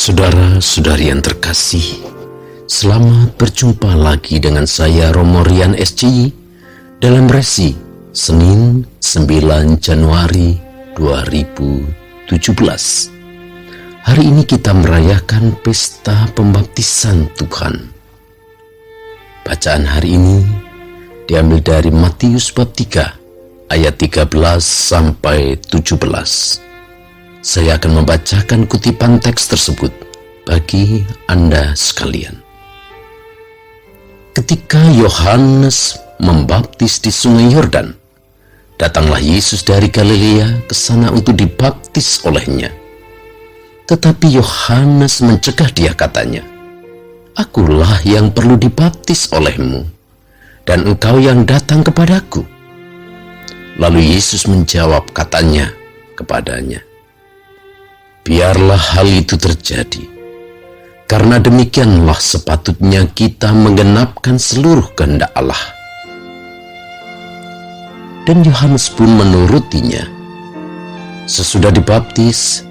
Saudara-saudari yang terkasih, selamat berjumpa lagi dengan saya Romo Rian SCY dalam resi Senin 9 Januari 2017. Hari ini kita merayakan pesta pembaptisan Tuhan. Bacaan hari ini diambil dari Matius bab 3 ayat 13 sampai 17. Saya akan membacakan kutipan teks tersebut bagi Anda sekalian. Ketika Yohanes membaptis di sungai Yordan, datanglah Yesus dari Galilea ke sana untuk dibaptis olehnya. Tetapi Yohanes mencegah dia, katanya, "Akulah yang perlu dibaptis olehmu, dan engkau yang datang kepadaku." Lalu Yesus menjawab, katanya kepadanya, "Biarlah hal itu terjadi, karena demikianlah sepatutnya kita menggenapkan seluruh kehendak Allah." Dan Yohanes pun menurutinya. Sesudah dibaptis,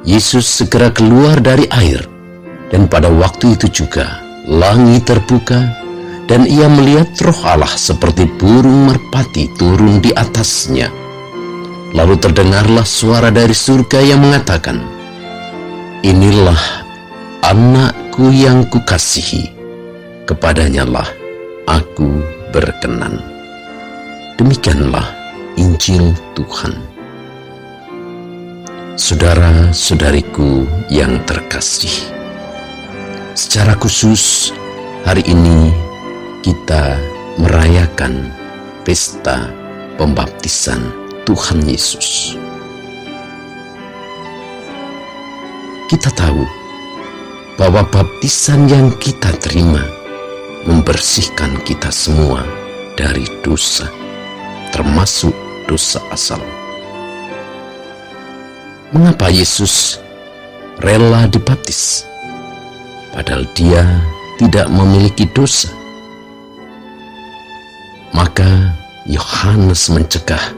Yesus segera keluar dari air, dan pada waktu itu juga langit terbuka, dan ia melihat Roh Allah seperti burung merpati turun di atasnya. Lalu terdengarlah suara dari surga yang mengatakan, "Inilah anakku yang kukasihi, kepadanyalah aku berkenan." Demikianlah Injil Tuhan. Saudara-saudariku yang terkasih, secara khusus hari ini kita merayakan pesta pembaptisan Tuhan Yesus. Kita tahu bahwa baptisan yang kita terima membersihkan kita semua dari dosa, termasuk dosa asal. Mengapa Yesus rela dibaptis, padahal dia tidak memiliki dosa? Maka Yohanes mencegah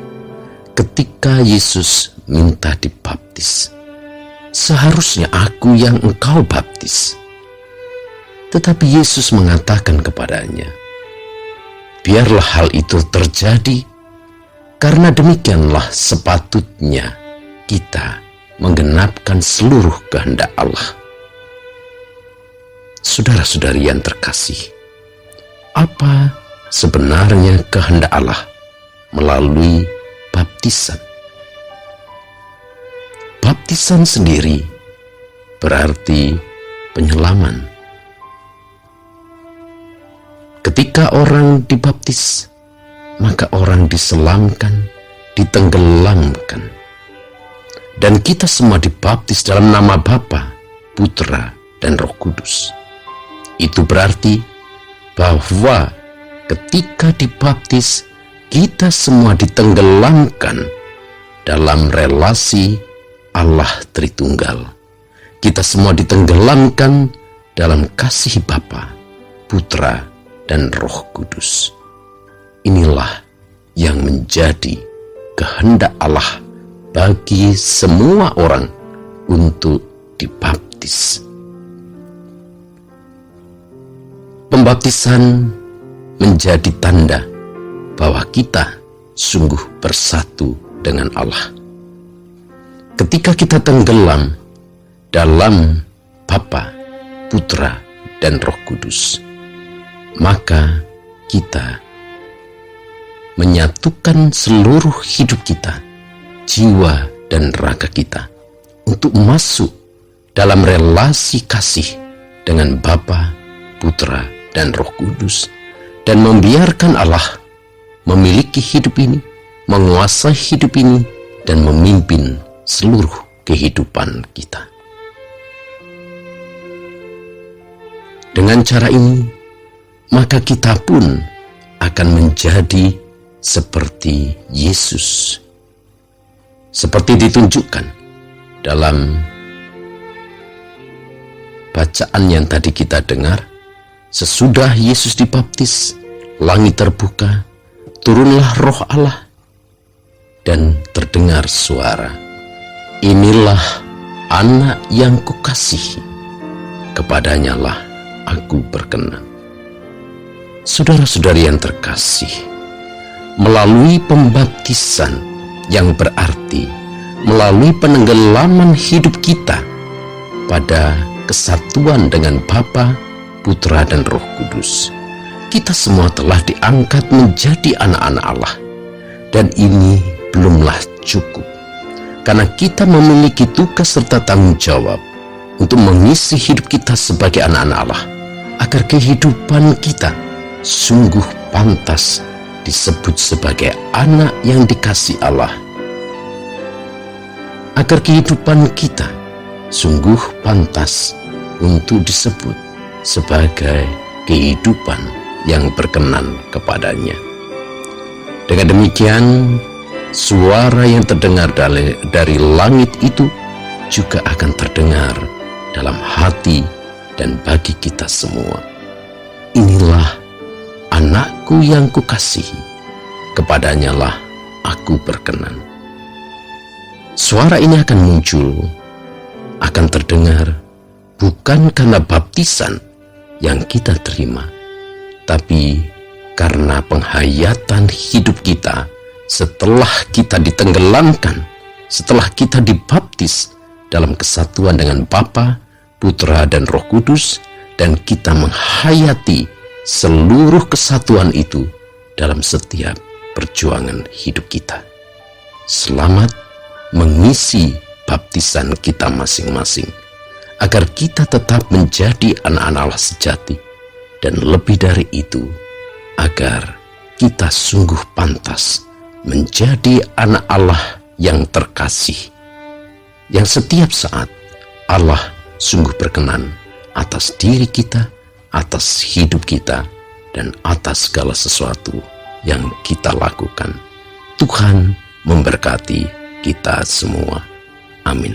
ketika Yesus minta dibaptis. "Seharusnya aku yang engkau baptis." Tetapi Yesus mengatakan kepadanya, "Biarlah hal itu terjadi, karena demikianlah sepatutnya kita menggenapkan seluruh kehendak Allah." Saudara-saudari yang terkasih, apa sebenarnya kehendak Allah melalui baptisan? Baptisan sendiri berarti penyelaman. Ketika orang dibaptis, maka orang diselamkan, ditenggelamkan. Dan kita semua dibaptis dalam nama Bapa, Putra, dan Roh Kudus. Itu berarti bahwa ketika dibaptis, kita semua ditenggelamkan dalam relasi Allah Tritunggal. Kita semua ditenggelamkan dalam kasih Bapa, Putra, dan Roh Kudus. Inilah yang menjadi kehendak Allah bagi semua orang untuk dibaptis. Pembaptisan menjadi tanda bahwa kita sungguh bersatu dengan Allah. Ketika kita tenggelam dalam Bapa, Putra, dan Roh Kudus, maka kita menyatukan seluruh hidup kita, jiwa dan raga kita untuk masuk dalam relasi kasih dengan Bapa, Putra, dan Roh Kudus, dan membiarkan Allah memiliki hidup ini, menguasai hidup ini, dan memimpin seluruh kehidupan kita. Dengan cara ini, maka kita pun akan menjadi seperti Yesus, seperti ditunjukkan dalam bacaan yang tadi kita dengar. Sesudah Yesus dibaptis, langit terbuka, turunlah Roh Allah, dan terdengar suara, "Inilah anak yang kukasihi, kepadanya lah aku berkenan. Saudara-saudari yang terkasih, melalui pembaptisan yang berarti melalui penenggelaman hidup kita pada kesatuan dengan Bapa, Putra, dan Roh Kudus, kita semua telah diangkat menjadi anak-anak Allah. Dan ini belumlah cukup, karena kita memiliki tugas serta tanggung jawab untuk mengisi hidup kita sebagai anak-anak Allah, agar kehidupan kita sungguh pantas disebut sebagai anak yang dikasihi Allah, agar kehidupan kita sungguh pantas untuk disebut sebagai kehidupan yang berkenan kepadanya. Dengan demikian, suara yang terdengar dari langit itu juga akan terdengar dalam hati dan bagi kita semua. Inilah anakku yang kukasihi, kepadanya lah aku berkenan. Suara ini akan muncul, akan terdengar bukan karena baptisan yang kita terima, tapi karena penghayatan hidup kita setelah kita ditenggelamkan, setelah kita dibaptis dalam kesatuan dengan Bapa, Putra, dan Roh Kudus, dan kita menghayati seluruh kesatuan itu dalam setiap perjuangan hidup kita. Selamat mengisi baptisan kita masing-masing, agar kita tetap menjadi anak-anak Allah sejati, dan lebih dari itu, agar kita sungguh pantas menjadi anak Allah yang terkasih, yang setiap saat Allah sungguh berkenan atas diri kita, atas hidup kita, dan atas segala sesuatu yang kita lakukan. Tuhan memberkati kita semua. Amin.